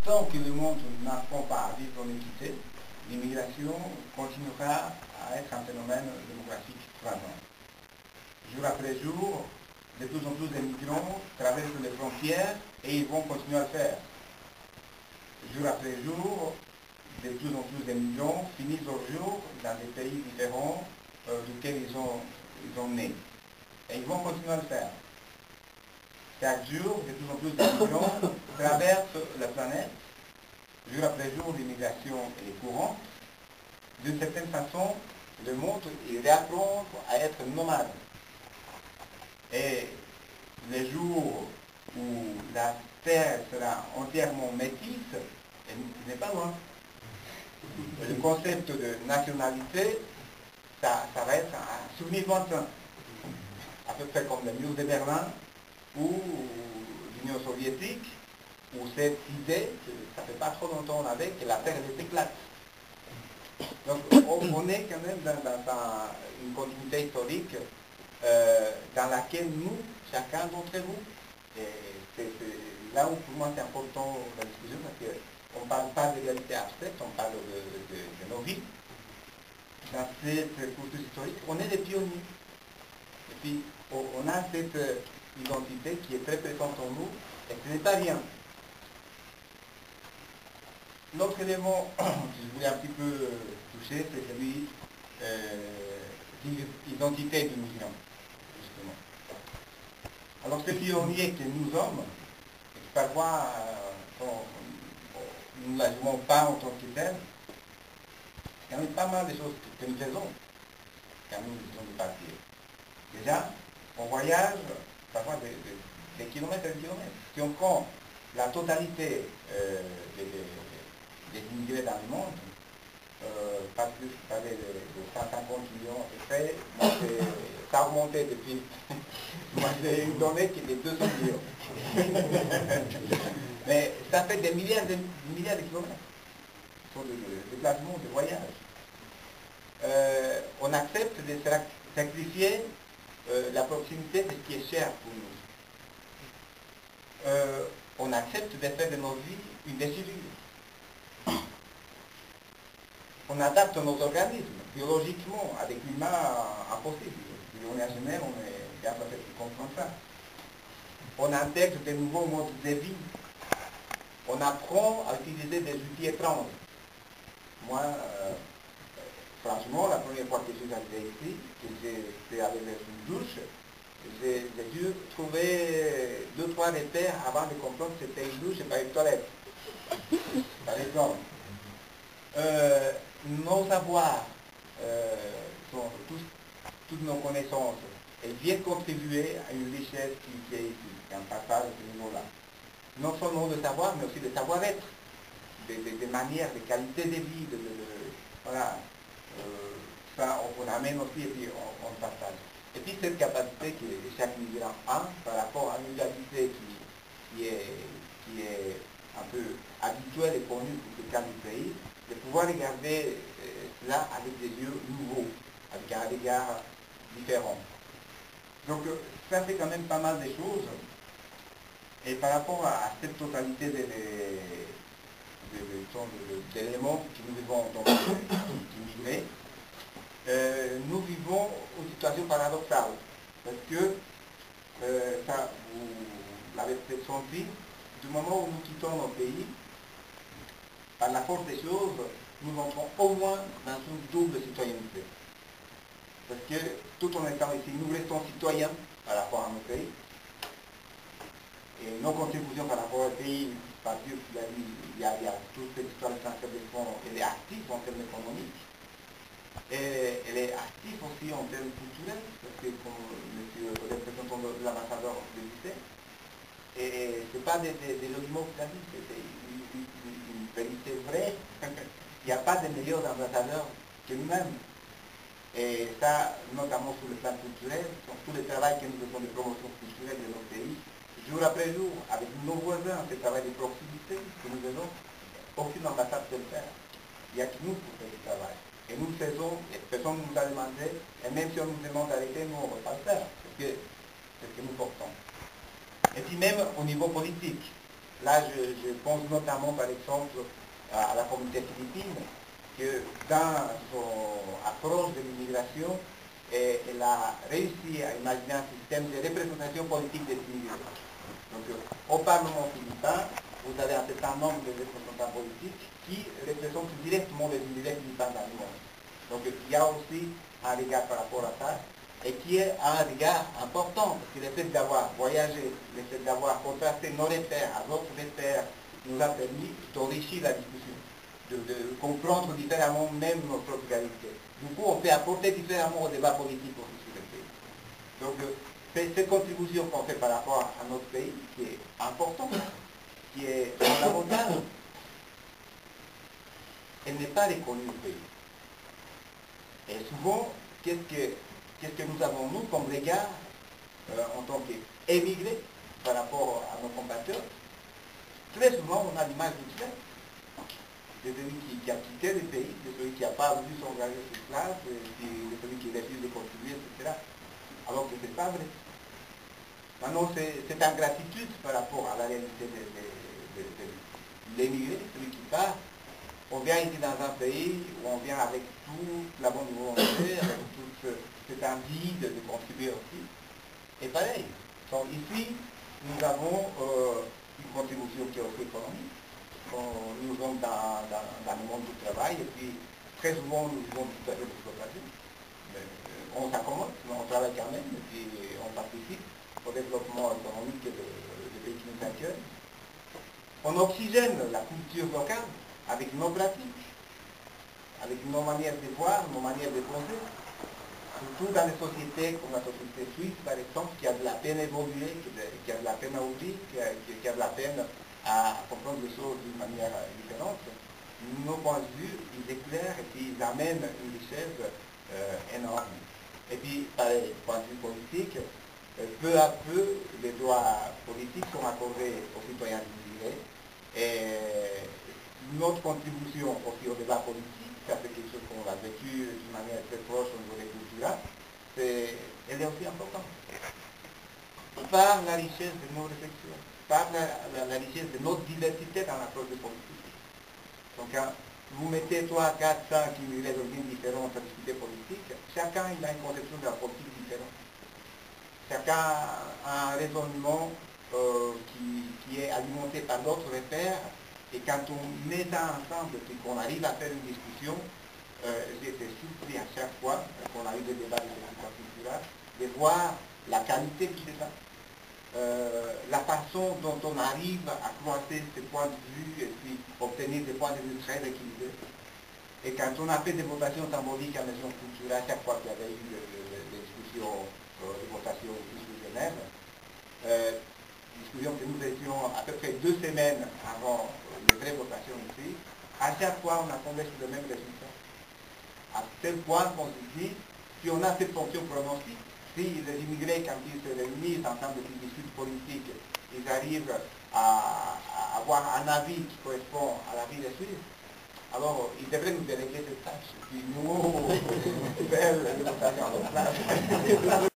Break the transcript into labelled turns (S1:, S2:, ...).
S1: tant que le monde n'apprend pas à vivre en équité, l'immigration continuera à être un phénomène démographique croissant. Jour après jour, de plus en plus de migrants traversent les frontières et ils vont continuer à le faire. Jour après jour, de plus en plus de migrants finissent leur jour dans des pays différents duquel ils ont né. Et ils vont continuer à le faire. Chaque jour, de plus en plus de migrants traversent la planète. Jour après jour, l'immigration est courante. D'une certaine façon, le monde il réapprend à être nomade. Et les jours où la Terre sera entièrement métisse, il n'est pas loin. Le concept de nationalité, ça va être un souvenir lointain. À peu près comme le mur de Berlin ou l'Union soviétique, où cette idée, que ça fait pas trop longtemps on avait, que la Terre s'éclate. Donc on est quand même dans une continuité historique dans laquelle nous, chacun d'entre nous, et c'est là où pour moi c'est important la discussion, parce qu'on ne parle pas d'égalité abstraite, on parle de nos vies. Dans cette culture historique, on est des pionniers. Et puis on a cette identité qui est très présente en nous, et ce n'est pas rien. L'autre élément que je voulais un petit peu toucher, c'est celui de l'identité du migrant, justement. Alors ce pionnier que nous sommes, et qui parfois nous ne l'assumons pas en tant que tel, il y a quand même pas mal de choses que nous faisons quand nous décidons de partir. Déjà, on voyage parfois des kilomètres et des kilomètres. Si on prend la totalité des immigrés dans le monde, pas plus, je parlais de 150 millions à peu près, ça a augmenté depuis. Moi j'ai une donnée qui était 200 millions. Mais ça fait des milliards de kilomètres sur le déplacement, de voyage. On accepte de sacrifier la proximité de ce qui est cher pour nous. On accepte de faire de nos vies une déchirure. On adapte nos organismes biologiquement à des climats impossibles. Si on est à Genève, on est bien peut-être comprendre ça. On intègre de nouveaux modes de vie. On apprend à utiliser des outils étranges. Moi, franchement, la première fois que je suis arrivé ici, que j'étais allé vers une douche, j'ai dû trouver 2-3 repères avant de comprendre que c'était une douche et pas une toilette. Par exemple, nos savoirs, toutes nos connaissances, elles viennent contribuer à une richesse qui est ici, qui est un partage à ce niveau-là. Non seulement de savoir, mais aussi de savoir-être, des manières, des qualités de vie, voilà. Ça, on amène aussi et puis on partage. Et puis cette capacité que chaque migrant a par rapport à une réalité qui est un peu habituelle et connue pour quelqu'un du pays, de pouvoir regarder cela avec des yeux nouveaux, avec un regard différent. Donc ça fait quand même pas mal de choses. Et par rapport à cette totalité d'éléments que nous vivons en tant qu'immigrés, nous vivons une situation paradoxale. Parce que, ça, vous l'avez peut-être senti, du moment où nous quittons nos pays, par la force des choses, nous entrons au moins dans une double citoyenneté. Parce que tout en étant ici, nous restons citoyens par rapport à nos pays. Et nos contributions par rapport au pays, parce qu'il y a toute cette histoire de transfert de fonds, elle est active en termes économiques. Et elle est active aussi en termes culturels, parce que comme le représentant de l'ambassadeur le disait, et ce n'est pas des logiments que ça dit, c'est une vérité vraie. Il n'y a pas de meilleurs ambassadeurs que nous-mêmes. Et ça, notamment sur le plan culturel, sur tout le travail que nous faisons de promotion culturelle de notre pays, jour après jour, avec nos voisins, ce travail de proximité que nous faisons, aucune ambassade peut le faire. Il n'y a que nous pour faire ce travail. Et nous le faisons, et personne ne nous a demandé, et même si on nous demande d'arrêter, nous on ne va pas le faire, parce que c'est ce que nous portons. Et puis même au niveau politique, Là, je pense notamment, par exemple, à la communauté philippine, que dans son approche de l'immigration, elle a réussi à imaginer un système de représentation politique des immigrés. Donc, au Parlement philippin, vous avez un certain nombre de représentants politiques qui représentent directement les immigrés philippins dans le monde. Donc, il y a aussi un regard par rapport à ça, et qui est un regard important, parce que le fait d'avoir voyagé, le fait d'avoir contrasté nos repères à d'autres repères, nous a permis d'enrichir la discussion, de comprendre différemment même nos propres réalités. Du coup, on peut apporter différemment au débat politique aussi sur le pays. Donc, cette contribution qu'on fait par rapport à notre pays, qui est importante, qui est fondamentale, elle n'est pas reconnue au pays. Et souvent, qu'est-ce que nous avons, nous, comme regard, en tant qu'émigrés, par rapport à nos compatriotes? Très souvent, on a l'image du trait, de celui qui a quitté le pays, de celui qui n'a pas voulu s'engager sur place, de celui qui refuse de contribuer, etc. Alors que ce n'est pas vrai. Maintenant, cette ingratitude par rapport à la réalité de l'émigré, celui qui part, on vient ici dans un pays où on vient avec toute la bonne volonté, avec toute cette envie de contribuer aussi. Et pareil, donc ici, nous avons une contribution qui est aussi économique. Nous sommes dans le monde du travail, et puis très souvent nous vivons tout à fait d'exploitation. On s'accommode, mais on travaille quand même, et puis on participe au développement économique des pays qui nous accueillent. On oxygène la culture locale avec nos pratiques, avec nos manières de voir, nos manières de penser. Surtout dans les sociétés comme la société suisse, par exemple, qui a de la peine à évoluer, qui a de la peine à ouvrir, qui a de la peine à comprendre les choses d'une manière différente. Nos points de vue, ils éclairent et puis ils amènent une richesse énorme. Et puis, par le point de vue politique, peu à peu, les droits politiques sont accordés aux citoyens immigrés. Et notre contribution aussi au débat politique, ça c'est quelque chose qu'on a vécu d'une manière très proche au niveau des cultures, elle est aussi importante. Par la richesse de nos réflexions, par la richesse de notre diversité dans l'approche de politique. Donc, quand vous mettez 3, 4, 5 immigrés d'origine différentes à discuter politique, chacun il a une conception de la politique différente. Chacun a un raisonnement qui est alimenté par d'autres repères, et quand on met ça ensemble et qu'on arrive à faire une discussion, j'étais surpris à chaque fois qu'on a eu des débats de cette culturelle, de voir la qualité du débat, la façon dont on arrive à croiser ses points de vue et puis obtenir des points de vue très équilibrés. Et quand on a fait des votations symboliques à la maison culturelle, chaque fois qu'il y avait eu des discussions, des votations ici sur Genève, discussion que nous étions à peu près 2 semaines avant les vraies votations ici, à chaque fois on a tombé sur le même résultat. À tel point qu'on se dit, si on a cette fonction pronostique, si les immigrés, quand ils se réunissent ensemble et qu'ils discutent politique, ils arrivent à avoir un avis qui correspond à l'avis des Suisses, alors ils devraient nous déléguer cette tâche. Et puis nous, faire les votations à notre place.